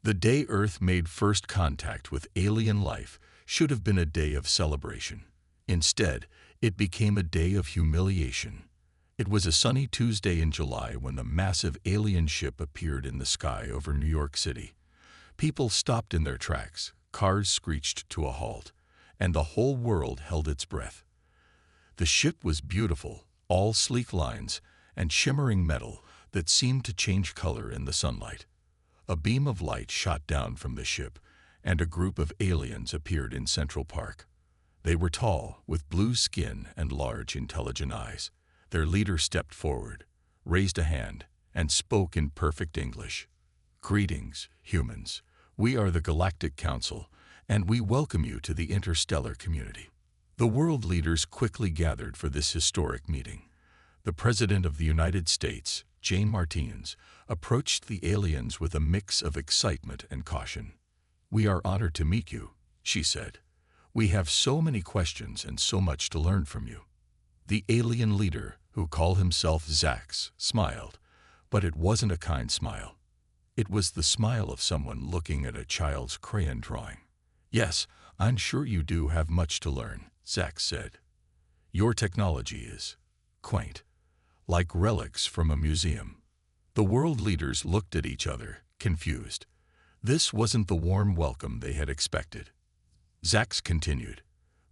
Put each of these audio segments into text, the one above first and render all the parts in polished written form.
The day Earth made first contact with alien life should have been a day of celebration. Instead, it became a day of humiliation. It was a sunny Tuesday in July when the massive alien ship appeared in the sky over New York City. People stopped in their tracks, cars screeched to a halt, and the whole world held its breath. The ship was beautiful, all sleek lines and shimmering metal that seemed to change color in the sunlight. A beam of light shot down from the ship, and a group of aliens appeared in Central Park. They were tall, with blue skin and large, intelligent eyes. Their leader stepped forward, raised a hand, and spoke in perfect English. "Greetings, humans. We are the Galactic Council, and we welcome you to the interstellar community." The world leaders quickly gathered for this historic meeting. The President of the United States, Jane Martinez, approached the aliens with a mix of excitement and caution. "We are honored to meet you," she said. "We have so many questions and so much to learn from you." The alien leader, who called himself Zax, smiled, but it wasn't a kind smile. It was the smile of someone looking at a child's crayon drawing. "Yes, I'm sure you do have much to learn," Zax said. "Your technology is quaint, like relics from a museum." The world leaders looked at each other, confused. This wasn't the warm welcome they had expected. Zax continued,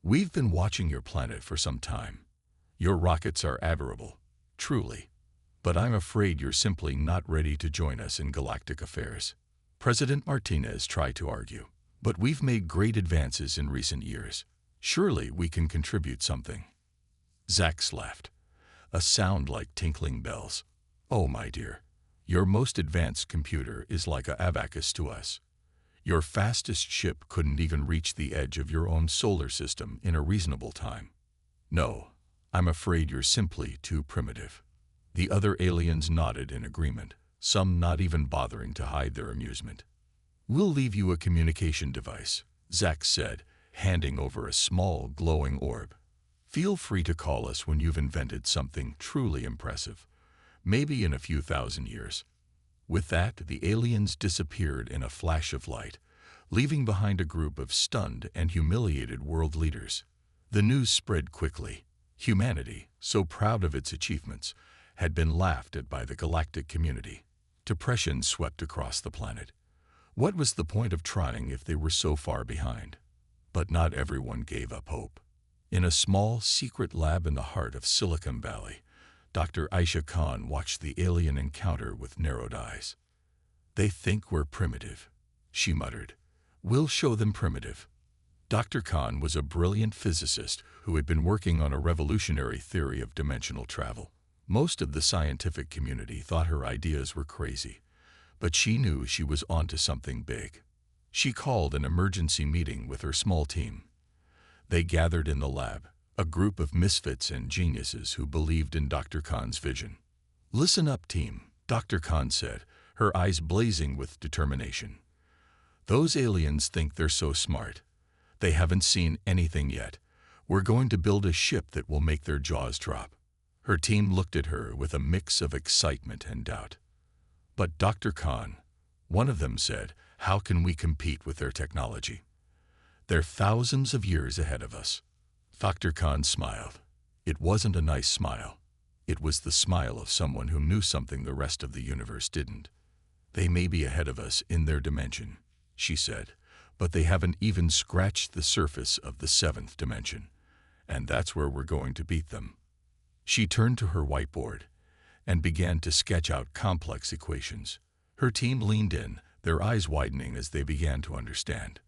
"We've been watching your planet for some time. Your rockets are admirable, truly. But I'm afraid you're simply not ready to join us in galactic affairs." President Martinez tried to argue, "But we've made great advances in recent years. Surely we can contribute something." Zax laughed, a sound like tinkling bells. "Oh, my dear, your most advanced computer is like an abacus to us. Your fastest ship couldn't even reach the edge of your own solar system in a reasonable time. No, I'm afraid you're simply too primitive." The other aliens nodded in agreement, some not even bothering to hide their amusement. "We'll leave you a communication device," Zax said, handing over a small, glowing orb. "Feel free to call us when you've invented something truly impressive, maybe in a few thousand years." With that, the aliens disappeared in a flash of light, leaving behind a group of stunned and humiliated world leaders. The news spread quickly. Humanity, so proud of its achievements, had been laughed at by the galactic community. Depression swept across the planet. What was the point of trying if they were so far behind? But not everyone gave up hope. In a small, secret lab in the heart of Silicon Valley, Dr. Aisha Khan watched the alien encounter with narrowed eyes. "They think we're primitive," she muttered. "We'll show them primitive." Dr. Khan was a brilliant physicist who had been working on a revolutionary theory of dimensional travel. Most of the scientific community thought her ideas were crazy, but she knew she was onto something big. She called an emergency meeting with her small team. They gathered in the lab, a group of misfits and geniuses who believed in Dr. Khan's vision. "Listen up, team," Dr. Khan said, her eyes blazing with determination. "Those aliens think they're so smart. They haven't seen anything yet. We're going to build a ship that will make their jaws drop." Her team looked at her with a mix of excitement and doubt. "But Dr. Khan," one of them said, "how can we compete with their technology? They're thousands of years ahead of us." Dr. Khan smiled. It wasn't a nice smile. It was the smile of someone who knew something the rest of the universe didn't. "They may be ahead of us in their dimension," she said, "but they haven't even scratched the surface of the seventh dimension, and that's where we're going to beat them." She turned to her whiteboard and began to sketch out complex equations. Her team leaned in, their eyes widening as they began to understand.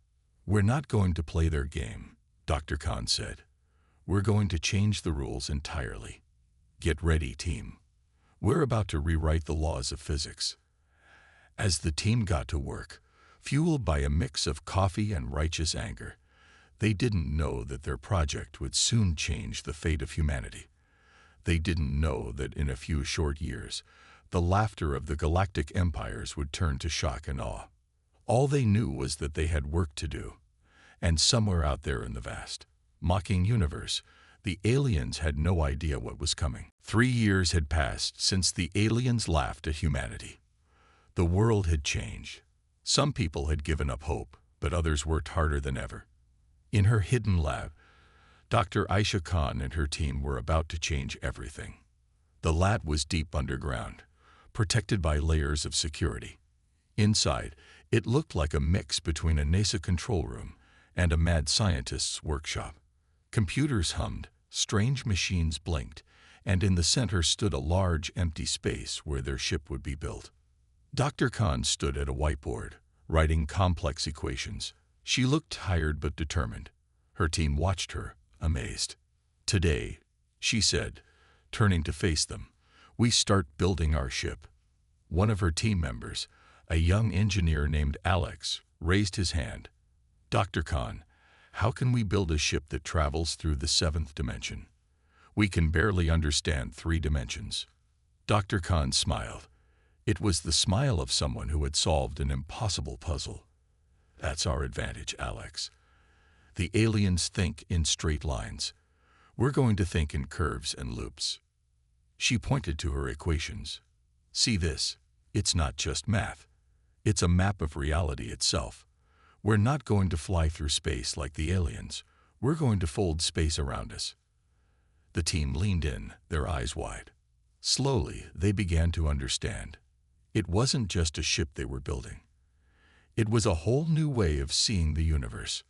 "We're not going to play their game," Dr. Khan said. "We're going to change the rules entirely. Get ready, team. We're about to rewrite the laws of physics." As the team got to work, fueled by a mix of coffee and righteous anger, they didn't know that their project would soon change the fate of humanity. They didn't know that in a few short years, the laughter of the galactic empires would turn to shock and awe. All they knew was that they had work to do, and somewhere out there in the vast, mocking universe, the aliens had no idea what was coming. 3 years had passed since the aliens laughed at humanity. The world had changed. Some people had given up hope, but others worked harder than ever. In her hidden lab, Dr. Aisha Khan and her team were about to change everything. The lab was deep underground, protected by layers of security. Inside, it looked like a mix between a NASA control room and a mad scientist's workshop. Computers hummed, strange machines blinked, and in the center stood a large empty space where their ship would be built. Dr. Khan stood at a whiteboard, writing complex equations. She looked tired but determined. Her team watched her, amazed. "Today," she said, turning to face them, "we start building our ship." One of her team members, a young engineer named Alex, raised his hand. "Dr. Khan, how can we build a ship that travels through the seventh dimension? We can barely understand 3 dimensions." Dr. Khan smiled. It was the smile of someone who had solved an impossible puzzle. "That's our advantage, Alex. The aliens think in straight lines. We're going to think in curves and loops." She pointed to her equations. "See this? It's not just math. It's a map of reality itself. We're not going to fly through space like the aliens. We're going to fold space around us." The team leaned in, their eyes wide. Slowly, they began to understand. It wasn't just a ship they were building. It was a whole new way of seeing the universe.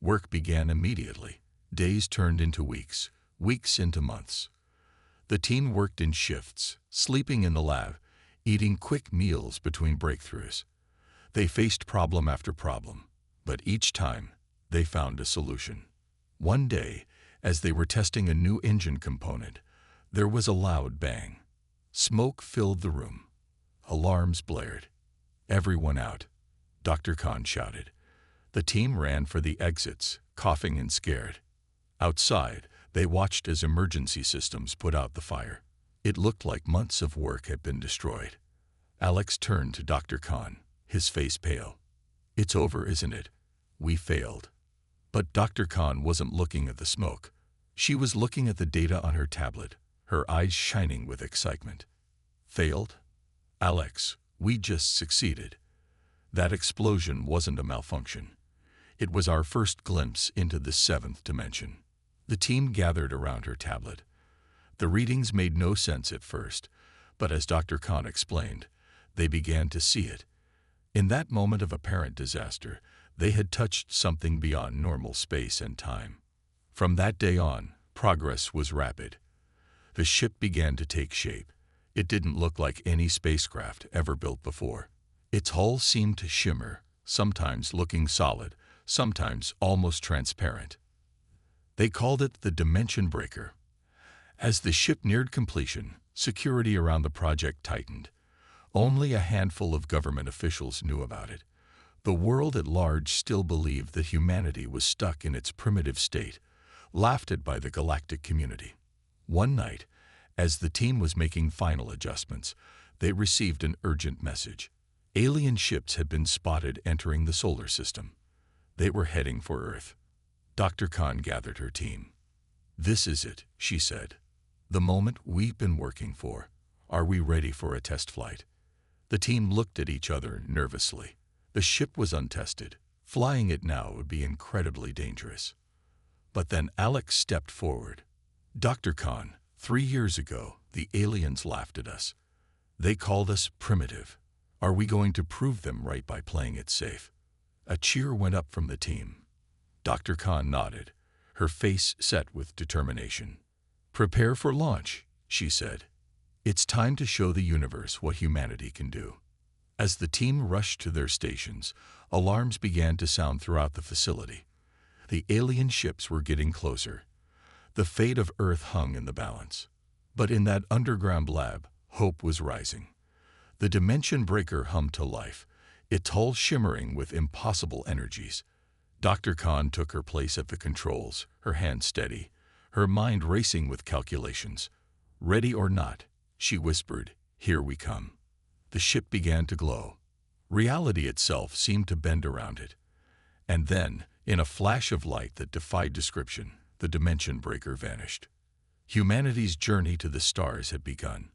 Work began immediately. Days turned into weeks, weeks into months. The team worked in shifts, sleeping in the lab, eating quick meals between breakthroughs. They faced problem after problem, but each time they found a solution. One day, as they were testing a new engine component, there was a loud bang. Smoke filled the room. Alarms blared. "Everyone out," Dr. Khan shouted. The team ran for the exits, coughing and scared. Outside, they watched as emergency systems put out the fire. It looked like months of work had been destroyed. Alex turned to Dr. Khan, his face pale. "It's over, isn't it? We failed." But Dr. Khan wasn't looking at the smoke. She was looking at the data on her tablet, her eyes shining with excitement. "Failed? Alex, we just succeeded. That explosion wasn't a malfunction. It was our first glimpse into the seventh dimension." The team gathered around her tablet. The readings made no sense at first, but as Dr. Khan explained, they began to see it. In that moment of apparent disaster, they had touched something beyond normal space and time. From that day on, progress was rapid. The ship began to take shape. It didn't look like any spacecraft ever built before. Its hull seemed to shimmer, sometimes looking solid, sometimes almost transparent. They called it the Dimension Breaker. As the ship neared completion, security around the project tightened. Only a handful of government officials knew about it. The world at large still believed that humanity was stuck in its primitive state, laughed at by the galactic community. One night, as the team was making final adjustments, they received an urgent message. Alien ships had been spotted entering the solar system. They were heading for Earth. Dr. Khan gathered her team. "This is it," she said. "The moment we've been working for. Are we ready for a test flight?" The team looked at each other nervously. The ship was untested. Flying it now would be incredibly dangerous. But then Alex stepped forward. "Dr. Khan, 3 years ago, the aliens laughed at us. They called us primitive. Are we going to prove them right by playing it safe?" A cheer went up from the team. Dr. Khan nodded, her face set with determination. "Prepare for launch," she said. "It's time to show the universe what humanity can do." As the team rushed to their stations, alarms began to sound throughout the facility. The alien ships were getting closer. The fate of Earth hung in the balance. But in that underground lab, hope was rising. The Dimension Breaker hummed to life, its hull shimmering with impossible energies. Dr. Khan took her place at the controls, her hand steady, her mind racing with calculations. "Ready or not," she whispered, "here we come." The ship began to glow. Reality itself seemed to bend around it. And then, in a flash of light that defied description, the Dimension Breaker vanished. Humanity's journey to the stars had begun.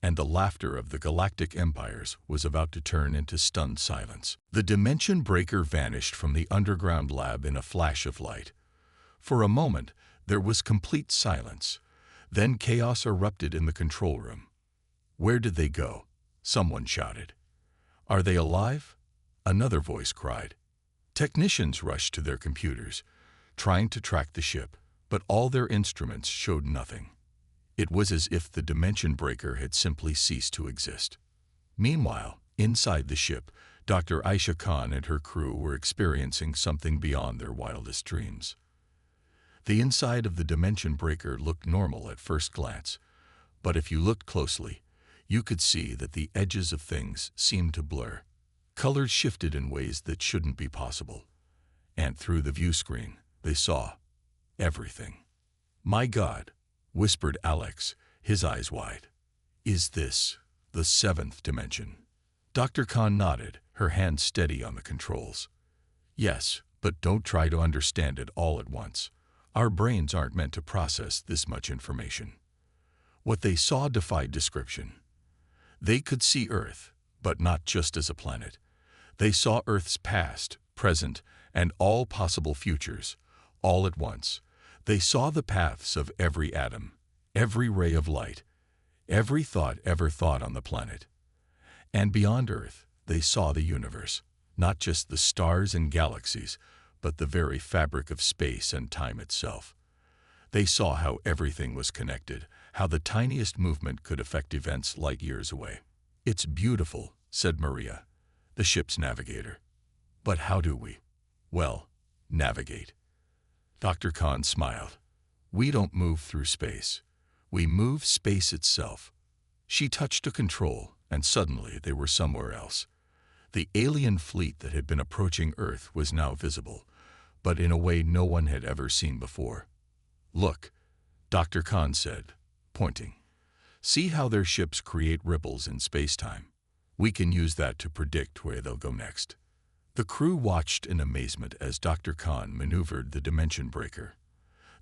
and the laughter of the galactic empires was about to turn into stunned silence. The dimension breaker vanished from the underground lab in a flash of light. For a moment, there was complete silence. Then chaos erupted in the control room. "Where did they go?" someone shouted. "Are they alive?" another voice cried. Technicians rushed to their computers, trying to track the ship, but all their instruments showed nothing. It was as if the dimension breaker had simply ceased to exist. Meanwhile, inside the ship, Dr. Aisha Khan and her crew were experiencing something beyond their wildest dreams. The inside of the dimension breaker looked normal at first glance, but if you looked closely, you could see that the edges of things seemed to blur. Colors shifted in ways that shouldn't be possible. And through the view screen, they saw everything. "My God," whispered Alex, his eyes wide. "Is this the seventh dimension?" Dr. Khan nodded, her hand steady on the controls. "Yes, but don't try to understand it all at once. Our brains aren't meant to process this much information." What they saw defied description. They could see Earth, but not just as a planet. They saw Earth's past, present, and all possible futures, all at once. They saw the paths of every atom, every ray of light, every thought ever thought on the planet. And beyond Earth, they saw the universe, not just the stars and galaxies, but the very fabric of space and time itself. They saw how everything was connected, how the tiniest movement could affect events light years away. "It's beautiful," said Maria, the ship's navigator. "But how do we, navigate?" Dr. Khan smiled. "We don't move through space. We move space itself." She touched a control, and suddenly they were somewhere else. The alien fleet that had been approaching Earth was now visible, but in a way no one had ever seen before. "Look," Dr. Khan said, pointing. "See how their ships create ripples in space-time? We can use that to predict where they'll go next." The crew watched in amazement as Dr. Khan maneuvered the dimension breaker.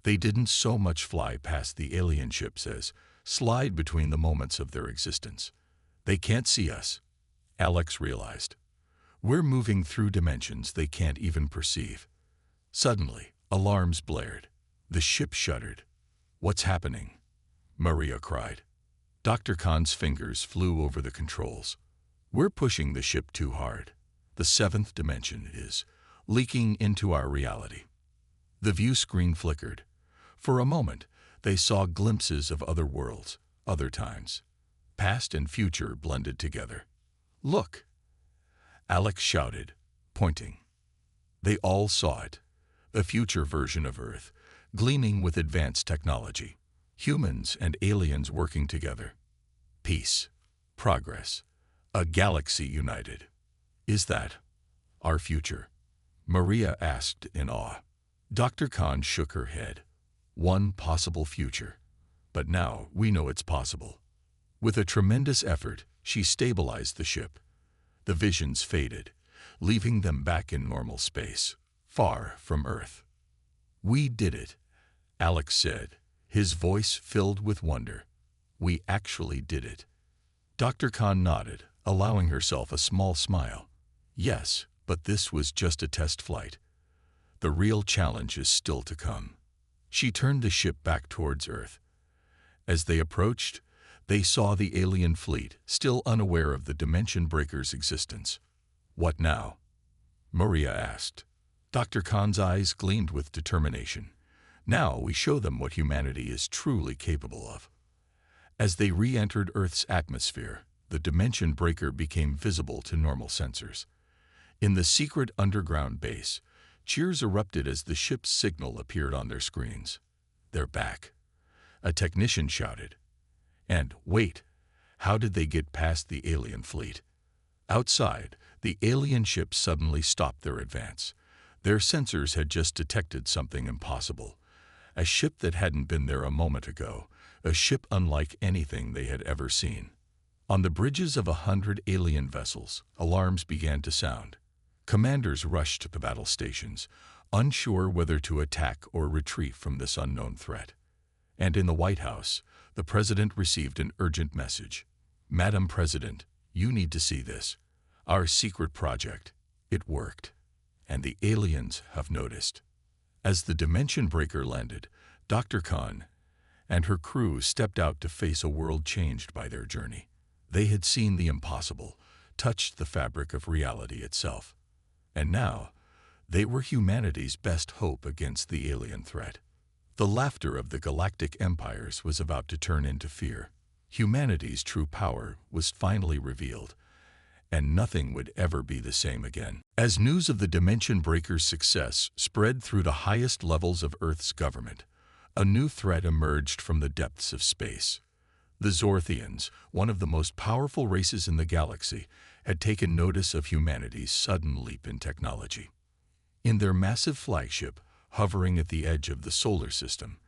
They didn't so much fly past the alien ships as slide between the moments of their existence. "They can't see us," Alex realized. "We're moving through dimensions they can't even perceive." Suddenly, alarms blared. The ship shuddered. "What's happening?" Maria cried. Dr. Khan's fingers flew over the controls. "We're pushing the ship too hard. The seventh dimension is leaking into our reality." The view screen flickered. For a moment, they saw glimpses of other worlds, other times. Past and future blended together. "Look!" Alex shouted, pointing. They all saw it. A future version of Earth, gleaming with advanced technology. Humans and aliens working together. Peace. Progress. A galaxy united. "Is that our future?" Maria asked in awe. Dr. Khan shook her head. "One possible future. But now we know it's possible." With a tremendous effort, she stabilized the ship. The visions faded, leaving them back in normal space, far from Earth. "We did it," Alex said, his voice filled with wonder. "We actually did it." Dr. Khan nodded, allowing herself a small smile. "Yes, but this was just a test flight. The real challenge is still to come." She turned the ship back towards Earth. As they approached, they saw the alien fleet, still unaware of the dimension breaker's existence. "What now?" Maria asked. Dr. Khan's eyes gleamed with determination. "Now we show them what humanity is truly capable of." As they re-entered Earth's atmosphere, the dimension breaker became visible to normal sensors. In the secret underground base, cheers erupted as the ship's signal appeared on their screens. "They're back," a technician shouted. And wait, how did they get past the alien fleet? Outside, the alien ships suddenly stopped their advance. Their sensors had just detected something impossible. A ship that hadn't been there a moment ago, a ship unlike anything they had ever seen. On the bridges of 100 alien vessels, alarms began to sound. Commanders rushed to the battle stations, unsure whether to attack or retreat from this unknown threat. And in the White House, the president received an urgent message. "Madam President, you need to see this. Our secret project. It worked. And the aliens have noticed." As the dimension breaker landed, Dr. Khan and her crew stepped out to face a world changed by their journey. They had seen the impossible, touched the fabric of reality itself. And now, they were humanity's best hope against the alien threat. The laughter of the galactic empires was about to turn into fear. Humanity's true power was finally revealed, and nothing would ever be the same again. As news of the Dimension Breaker's success spread through the highest levels of Earth's government, a new threat emerged from the depths of space. The Zorthians, one of the most powerful races in the galaxy, had taken notice of humanity's sudden leap in technology. In their massive flagship, hovering at the edge of the solar system,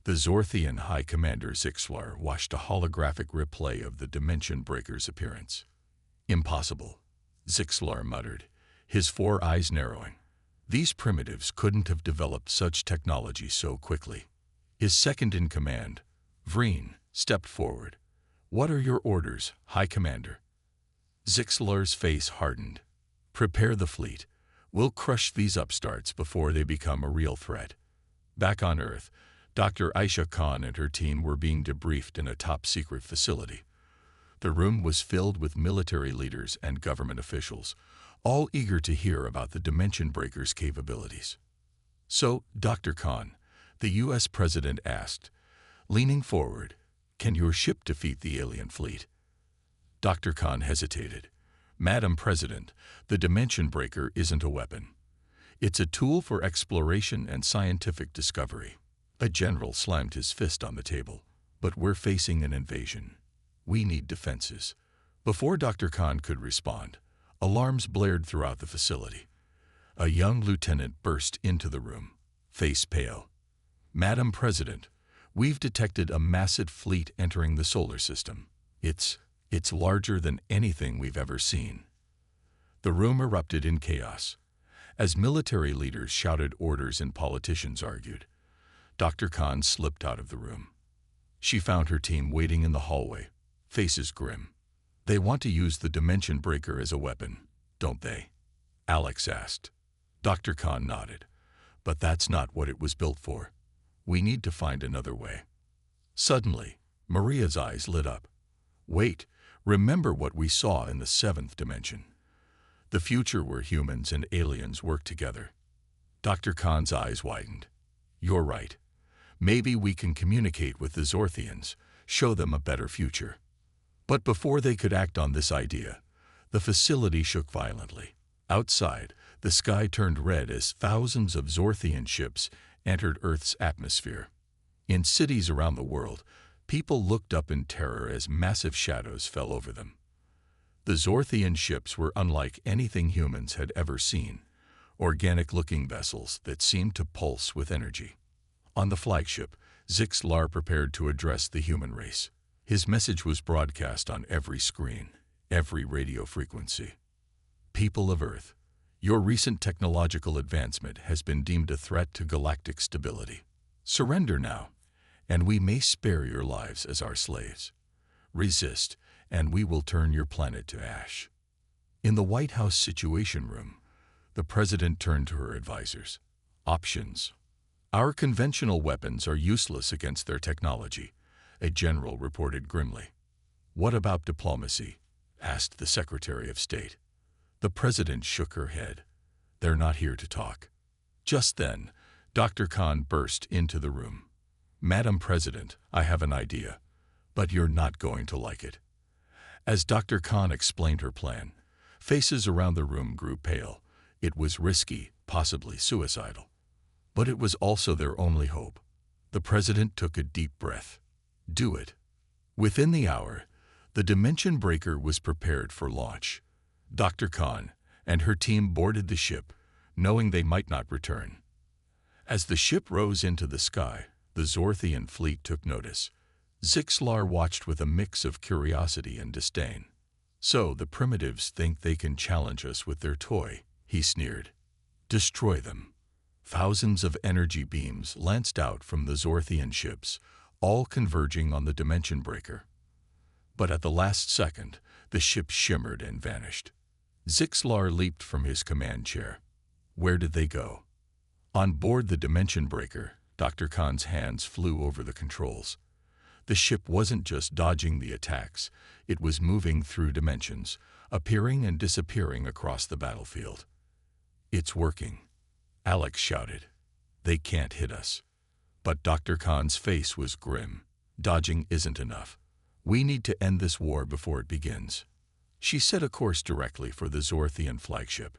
the Zorthian High Commander Zixlar watched a holographic replay of the Dimension Breaker's appearance. "Impossible," Zixlar muttered, his four eyes narrowing. These primitives couldn't have developed such technology so quickly. His second-in-command, Vreen, stepped forward. "What are your orders, High Commander?" Zixlar's face hardened. "Prepare the fleet. We'll crush these upstarts before they become a real threat." Back on Earth, Dr. Aisha Khan and her team were being debriefed in a top-secret facility. The room was filled with military leaders and government officials, all eager to hear about the Dimension Breaker's capabilities. "So, Dr. Khan," the U.S. President asked, leaning forward, "can your ship defeat the alien fleet?" Dr. Khan hesitated. "Madam President, the Dimension Breaker isn't a weapon. It's a tool for exploration and scientific discovery." A general slammed his fist on the table. "But we're facing an invasion. We need defenses." Before Dr. Khan could respond, alarms blared throughout the facility. A young lieutenant burst into the room, face pale. "Madam President, we've detected a massive fleet entering the solar system. It's larger than anything we've ever seen." The room erupted in chaos. As military leaders shouted orders and politicians argued, Dr. Khan slipped out of the room. She found her team waiting in the hallway, faces grim. "They want to use the Dimension Breaker as a weapon, don't they?" Alex asked. Dr. Khan nodded. "But that's not what it was built for. We need to find another way." Suddenly, Maria's eyes lit up. "Wait, remember what we saw in the seventh dimension. The future where humans and aliens work together." Dr. Khan's eyes widened. "You're right. Maybe we can communicate with the Zorthians, show them a better future." But before they could act on this idea, the facility shook violently. Outside, the sky turned red as thousands of Zorthian ships entered Earth's atmosphere. In cities around the world, people looked up in terror as massive shadows fell over them. The Zorthian ships were unlike anything humans had ever seen, organic-looking vessels that seemed to pulse with energy. On the flagship, Zixlar prepared to address the human race. His message was broadcast on every screen, every radio frequency. "People of Earth, your recent technological advancement has been deemed a threat to galactic stability. Surrender now, and we may spare your lives as our slaves. Resist, and we will turn your planet to ash." In the White House Situation Room, the president turned to her advisors. "Options. Our conventional weapons are useless against their technology," a general reported grimly. "What about diplomacy?" asked the Secretary of State. The president shook her head. "They're not here to talk." Just then, Dr. Khan burst into the room. "Madam President, I have an idea, but you're not going to like it." As Dr. Khan explained her plan, faces around the room grew pale. It was risky, possibly suicidal. But it was also their only hope. The president took a deep breath. "Do it." Within the hour, the Dimension Breaker was prepared for launch. Dr. Khan and her team boarded the ship, knowing they might not return. As the ship rose into the sky, the Zorthian fleet took notice. Zixlar watched with a mix of curiosity and disdain. "So the primitives think they can challenge us with their toy," he sneered. "Destroy them." Thousands of energy beams lanced out from the Zorthian ships, all converging on the Dimension Breaker. But at the last second, the ship shimmered and vanished. Zixlar leaped from his command chair. Where did they go? On board the Dimension Breaker, Dr. Khan's hands flew over the controls. The ship wasn't just dodging the attacks, it was moving through dimensions, appearing and disappearing across the battlefield. It's working, Alex shouted. They can't hit us. But Dr. Khan's face was grim. Dodging isn't enough. We need to end this war before it begins. She set a course directly for the Zorthian flagship.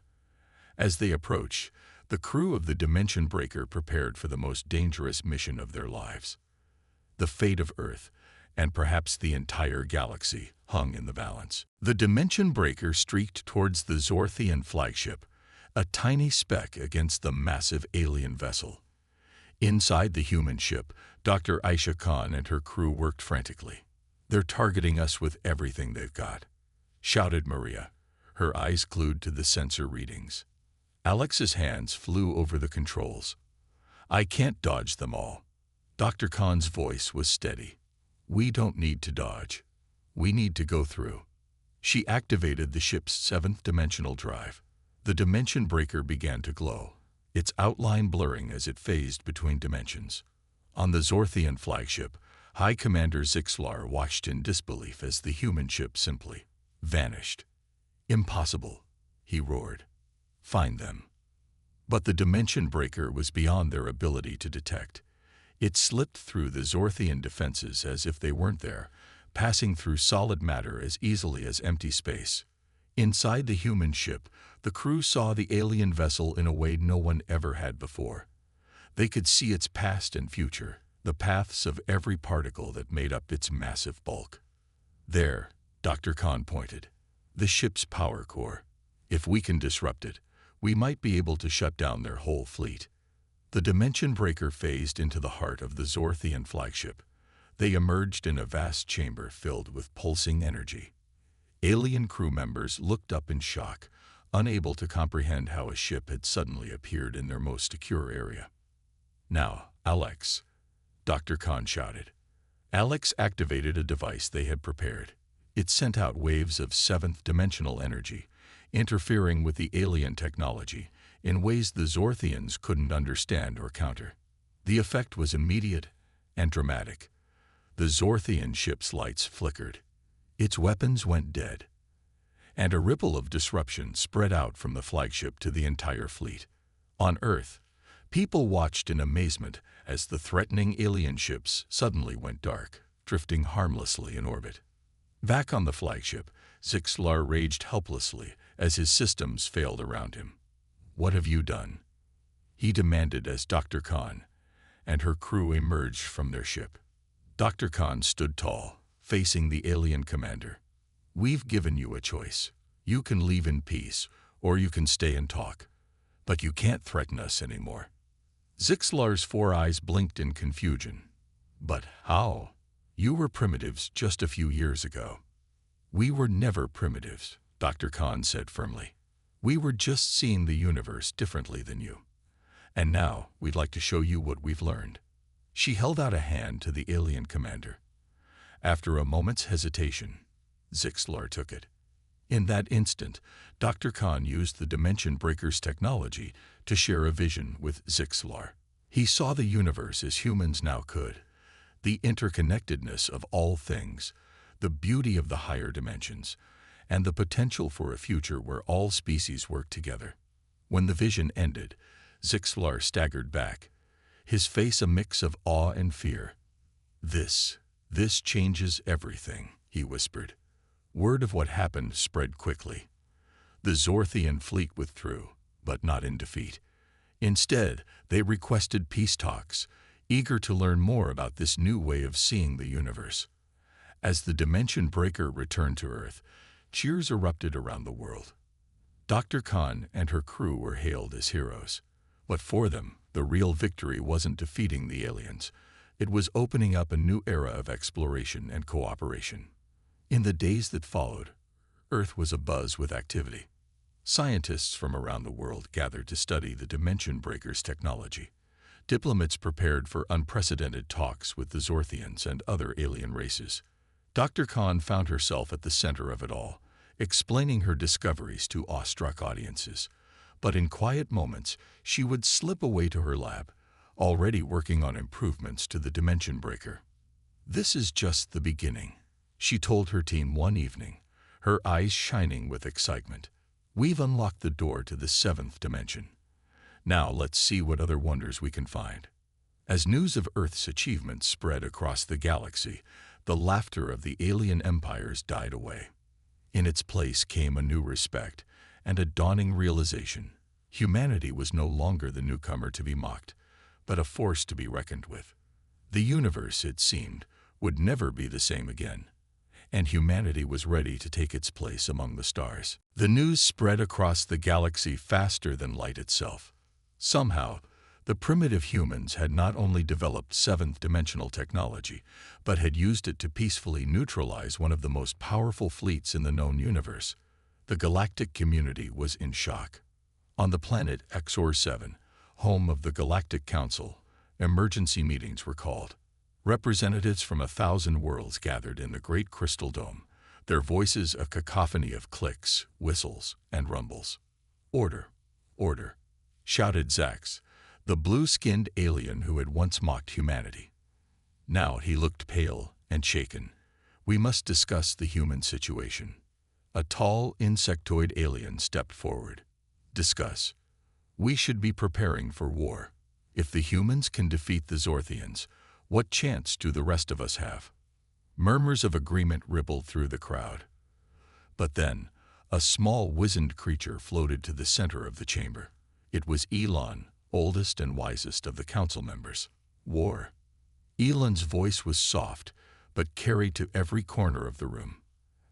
As they approached, the crew of the Dimension Breaker prepared for the most dangerous mission of their lives. The fate of Earth, and perhaps the entire galaxy, hung in the balance. The Dimension Breaker streaked towards the Zorthian flagship, a tiny speck against the massive alien vessel. Inside the human ship, Dr. Aisha Khan and her crew worked frantically. They're targeting us with everything they've got, shouted Maria, her eyes glued to the sensor readings. Alex's hands flew over the controls. I can't dodge them all. Dr. Khan's voice was steady. We don't need to dodge. We need to go through. She activated the ship's seventh dimensional drive. The Dimension Breaker began to glow, its outline blurring as it phased between dimensions. On the Zorthian flagship, High Commander Zixlar watched in disbelief as the human ship simply vanished. Impossible, he roared. Find them. But the Dimension Breaker was beyond their ability to detect. It slipped through the Zorthian defenses as if they weren't there, passing through solid matter as easily as empty space. Inside the human ship, the crew saw the alien vessel in a way no one ever had before. They could see its past and future, the paths of every particle that made up its massive bulk. There, Dr. Khan pointed, the ship's power core. If we can disrupt it, we might be able to shut down their whole fleet. The Dimension Breaker phased into the heart of the Zorthian flagship. They emerged in a vast chamber filled with pulsing energy. Alien crew members looked up in shock, unable to comprehend how a ship had suddenly appeared in their most secure area. Now, Alex, Dr. Khan shouted. Alex activated a device they had prepared. It sent out waves of seventh-dimensional energy, interfering with the alien technology in ways the Zorthians couldn't understand or counter. The effect was immediate and dramatic. The Zorthian ship's lights flickered. Its weapons went dead, and a ripple of disruption spread out from the flagship to the entire fleet. On Earth, people watched in amazement as the threatening alien ships suddenly went dark, drifting harmlessly in orbit. Back on the flagship, Zixlar raged helplessly as his systems failed around him. What have you done? He demanded as Dr. Khan and her crew emerged from their ship. Dr. Khan stood tall, facing the alien commander. We've given you a choice. You can leave in peace, or you can stay and talk. But you can't threaten us anymore. Zixlar's four eyes blinked in confusion. But how? You were primitives just a few years ago. We were never primitives, Dr. Khan said firmly. We were just seeing the universe differently than you. And now we'd like to show you what we've learned. She held out a hand to the alien commander. After a moment's hesitation, Zixlar took it. In that instant, Dr. Khan used the Dimension Breaker's technology to share a vision with Zixlar. He saw the universe as humans now could, the interconnectedness of all things, the beauty of the higher dimensions, and the potential for a future where all species work together. When the vision ended, Zixlar staggered back, his face a mix of awe and fear. This changes everything, he whispered. Word of what happened spread quickly. The Zorthian fleet withdrew, but not in defeat. Instead, they requested peace talks, eager to learn more about this new way of seeing the universe. As the Dimension Breaker returned to Earth, cheers erupted around the world. Dr. Khan and her crew were hailed as heroes. But for them, the real victory wasn't defeating the aliens. It was opening up a new era of exploration and cooperation. In the days that followed, Earth was abuzz with activity. Scientists from around the world gathered to study the Dimension Breaker's technology. Diplomats prepared for unprecedented talks with the Zorthians and other alien races. Dr. Khan found herself at the center of it all, explaining her discoveries to awestruck audiences. But in quiet moments, she would slip away to her lab, already working on improvements to the dimension breaker. "This is just the beginning," she told her team one evening, her eyes shining with excitement. "We've unlocked the door to the seventh dimension. Now let's see what other wonders we can find." As news of Earth's achievements spread across the galaxy, the laughter of the alien empires died away. In its place came a new respect and a dawning realization. Humanity was no longer the newcomer to be mocked, but a force to be reckoned with. The universe, it seemed, would never be the same again, and humanity was ready to take its place among the stars. The news spread across the galaxy faster than light itself. Somehow, the primitive humans had not only developed seventh-dimensional technology, but had used it to peacefully neutralize one of the most powerful fleets in the known universe. The galactic community was in shock. On the planet Xor-7, home of the Galactic Council, emergency meetings were called. Representatives from 1,000 worlds gathered in the Great Crystal Dome, their voices a cacophony of clicks, whistles, and rumbles. "Order! Order!" shouted Zax, the blue-skinned alien who had once mocked humanity. Now he looked pale and shaken. "We must discuss the human situation." A tall, insectoid alien stepped forward. "Discuss. We should be preparing for war. If the humans can defeat the Zorthians, what chance do the rest of us have?" Murmurs of agreement rippled through the crowd. But then, a small, wizened creature floated to the center of the chamber. It was Elon, oldest and wisest of the council members. "War." Elon's voice was soft, but carried to every corner of the room.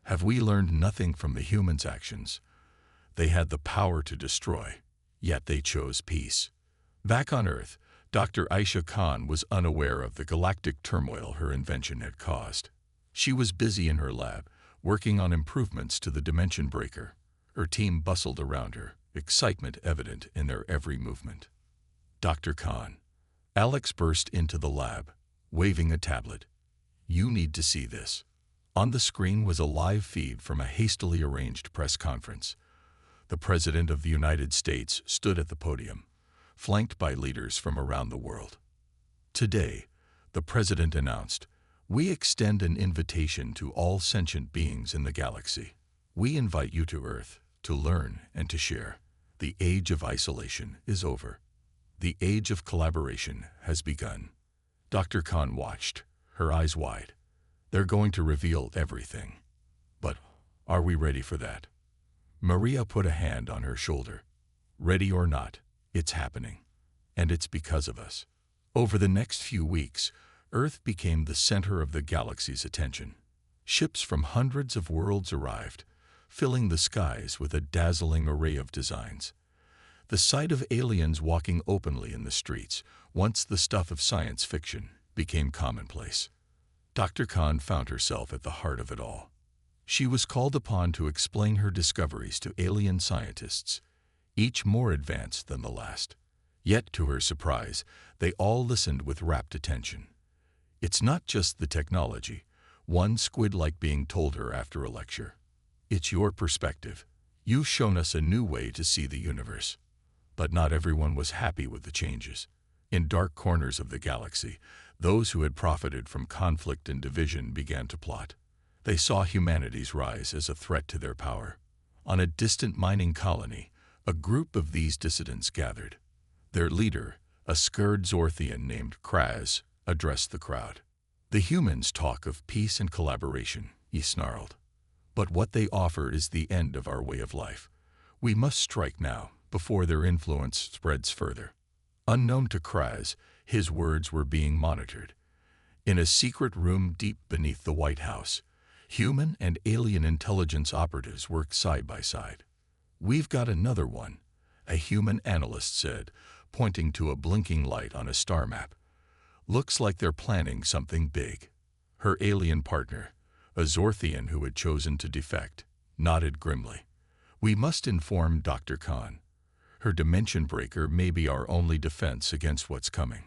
"Have we learned nothing from the humans' actions? They had the power to destroy, yet they chose peace." Back on Earth, Dr. Aisha Khan was unaware of the galactic turmoil her invention had caused. She was busy in her lab, working on improvements to the dimension breaker. Her team bustled around her, excitement evident in their every movement. "Dr. Khan." Alex burst into the lab, waving a tablet. "You need to see this." On the screen was a live feed from a hastily arranged press conference. The President of the United States stood at the podium, flanked by leaders from around the world. "Today," the President announced, "we extend an invitation to all sentient beings in the galaxy. We invite you to Earth to learn and to share. The age of isolation is over. The age of collaboration has begun." Dr. Khan watched, her eyes wide. "They're going to reveal everything. But are we ready for that?" Maria put a hand on her shoulder. "Ready or not, it's happening. And it's because of us." Over the next few weeks, Earth became the center of the galaxy's attention. Ships from hundreds of worlds arrived, filling the skies with a dazzling array of designs. The sight of aliens walking openly in the streets, once the stuff of science fiction, became commonplace. Dr. Khan found herself at the heart of it all. She was called upon to explain her discoveries to alien scientists, each more advanced than the last. Yet, to her surprise, they all listened with rapt attention. "It's not just the technology," one squid-like being told her after a lecture. "It's your perspective. You've shown us a new way to see the universe." But not everyone was happy with the changes. In dark corners of the galaxy, those who had profited from conflict and division began to plot. They saw humanity's rise as a threat to their power. On a distant mining colony, a group of these dissidents gathered. Their leader, a scared Zorthian named Kraz, addressed the crowd. "The humans talk of peace and collaboration," he snarled. "But what they offer is the end of our way of life. We must strike now, before their influence spreads further." Unknown to Kraz, his words were being monitored. In a secret room deep beneath the White House, human and alien intelligence operatives worked side by side. "We've got another one," a human analyst said, pointing to a blinking light on a star map. "Looks like they're planning something big." Her alien partner, a Zorthian who had chosen to defect, nodded grimly. "We must inform Dr. Khan. Her dimension breaker may be our only defense against what's coming."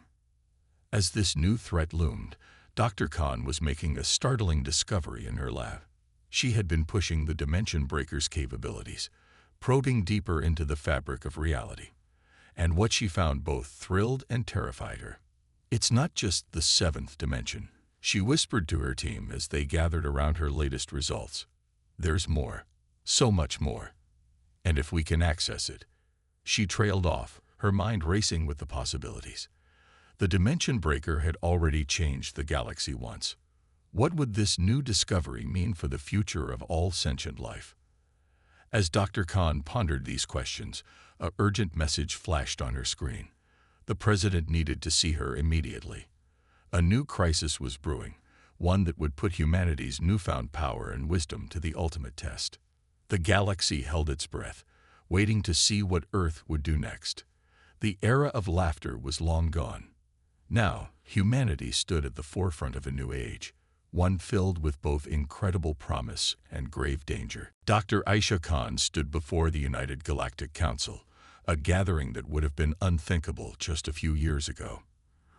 As this new threat loomed, Dr. Khan was making a startling discovery in her lab. She had been pushing the Dimension Breaker's capabilities, probing deeper into the fabric of reality. And what she found both thrilled and terrified her. "It's not just the seventh dimension," she whispered to her team as they gathered around her latest results. "There's more, so much more. And if we can access it." She trailed off, her mind racing with the possibilities. The Dimension Breaker had already changed the galaxy once. What would this new discovery mean for the future of all sentient life? As Dr. Khan pondered these questions, an urgent message flashed on her screen. The president needed to see her immediately. A new crisis was brewing, one that would put humanity's newfound power and wisdom to the ultimate test. The galaxy held its breath, waiting to see what Earth would do next. The era of laughter was long gone. Now, humanity stood at the forefront of a new age, one filled with both incredible promise and grave danger. Dr. Aisha Khan stood before the United Galactic Council, a gathering that would have been unthinkable just a few years ago.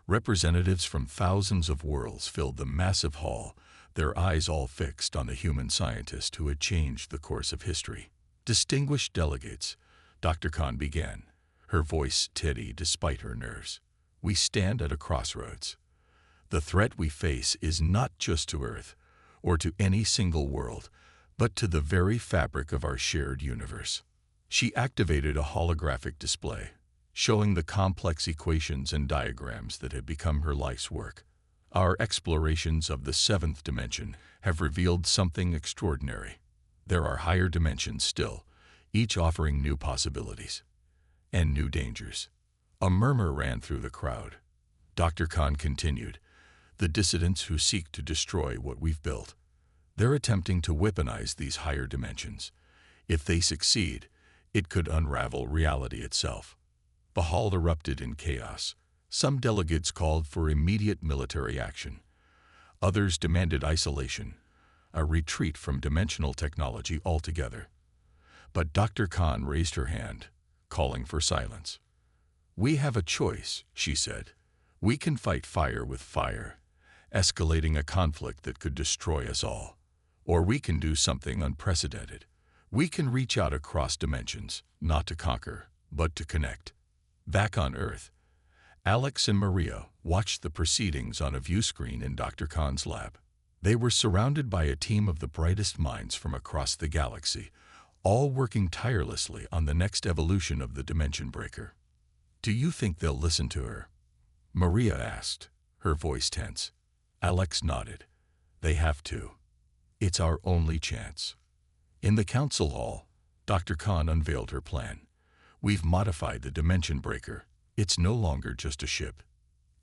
Representatives from thousands of worlds filled the massive hall, their eyes all fixed on the human scientist who had changed the course of history. "Distinguished delegates," Dr. Khan began, her voice steady despite her nerves. "We stand at a crossroads. The threat we face is not just to Earth or to any single world, but to the very fabric of our shared universe." She activated a holographic display, showing the complex equations and diagrams that had become her life's work. "Our explorations of the seventh dimension have revealed something extraordinary. There are higher dimensions still, each offering new possibilities and new dangers." A murmur ran through the crowd. Dr. Khan continued, "The dissidents who seek to destroy what we've built. They're attempting to weaponize these higher dimensions. If they succeed, it could unravel reality itself." The hall erupted in chaos. Some delegates called for immediate military action. Others demanded isolation, a retreat from dimensional technology altogether. But Dr. Khan raised her hand, calling for silence. "We have a choice," she said. "We can fight fire with fire, escalating a conflict that could destroy us all. Or we can do something unprecedented. We can reach out across dimensions, not to conquer, but to connect." Back on Earth, Alex and Maria watched the proceedings on a view screen in Dr. Khan's lab. They were surrounded by a team of the brightest minds from across the galaxy, all working tirelessly on the next evolution of the Dimension Breaker. "Do you think they'll listen to her?" Maria asked, her voice tense. Alex nodded. "They have to. It's our only chance." In the council hall, Dr. Khan unveiled her plan. "We've modified the Dimension Breaker. It's no longer just a ship.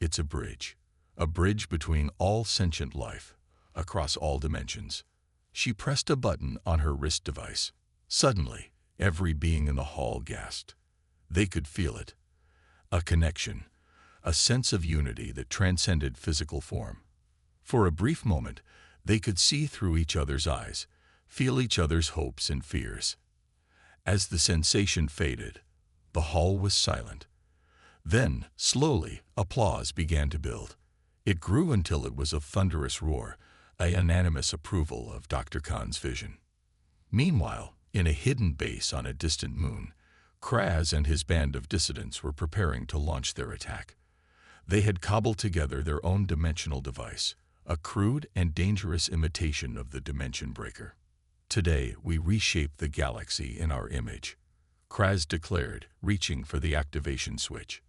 It's a bridge between all sentient life, across all dimensions." She pressed a button on her wrist device. Suddenly, every being in the hall gasped. They could feel it. A connection, a sense of unity that transcended physical form. For a brief moment, they could see through each other's eyes, feel each other's hopes and fears. As the sensation faded, the hall was silent. Then, slowly, applause began to build. It grew until it was a thunderous roar, a unanimous approval of Dr. Khan's vision. Meanwhile, in a hidden base on a distant moon, Kraz and his band of dissidents were preparing to launch their attack. They had cobbled together their own dimensional device, a crude and dangerous imitation of the Dimension Breaker. "Today, we reshape the galaxy in our image," Kraz declared, reaching for the activation switch.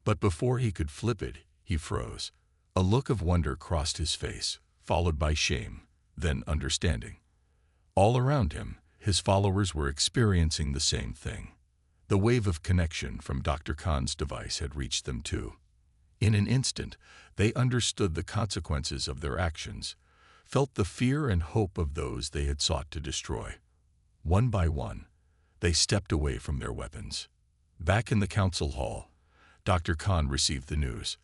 But before he could flip it, he froze. A look of wonder crossed his face, followed by shame, then understanding. All around him, his followers were experiencing the same thing. The wave of connection from Dr. Khan's device had reached them too. In an instant, they understood the consequences of their actions, felt the fear and hope of those they had sought to destroy. One by one, they stepped away from their weapons. Back in the council hall, Dr. Khan received the news.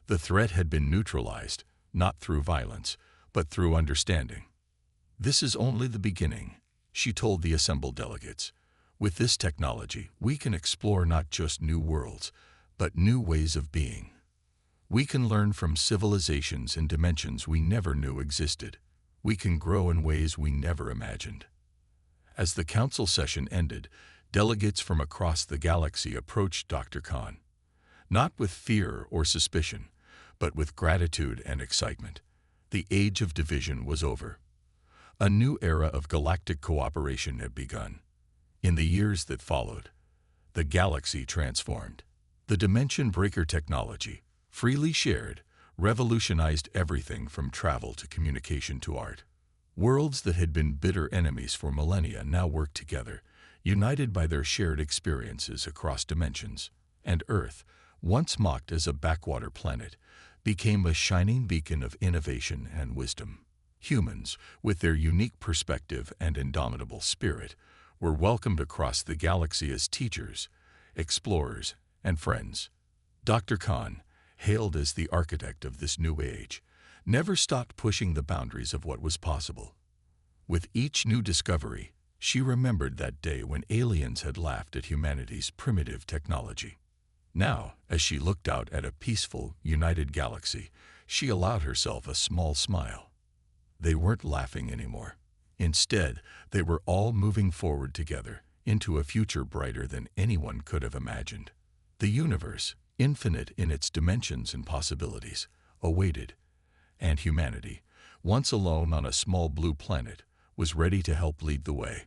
The threat had been neutralized, not through violence, but through understanding. "This is only the beginning," she told the assembled delegates. "With this technology, we can explore not just new worlds, but new ways of being. We can learn from civilizations and dimensions we never knew existed. We can grow in ways we never imagined. As the council session ended, delegates from across the galaxy approached Dr. Khan, not with fear or suspicion, but with gratitude and excitement. The age of division was over. A new era of galactic cooperation had begun. In the years that followed, the galaxy transformed. The dimension breaker technology, freely shared, revolutionized everything from travel to communication to art. Worlds that had been bitter enemies for millennia now worked together, united by their shared experiences across dimensions. And Earth, once mocked as a backwater planet, became a shining beacon of innovation and wisdom. Humans, with their unique perspective and indomitable spirit, were welcomed across the galaxy as teachers, explorers, and friends. Dr. Khan, hailed as the architect of this new age, never stopped pushing the boundaries of what was possible. With each new discovery, she remembered that day when aliens had laughed at humanity's primitive technology. Now, as she looked out at a peaceful, united galaxy, she allowed herself a small smile. They weren't laughing anymore. Instead, they were all moving forward together into a future brighter than anyone could have imagined. The universe, infinite in its dimensions and possibilities, awaited, and humanity, once alone on a small blue planet, was ready to help lead the way.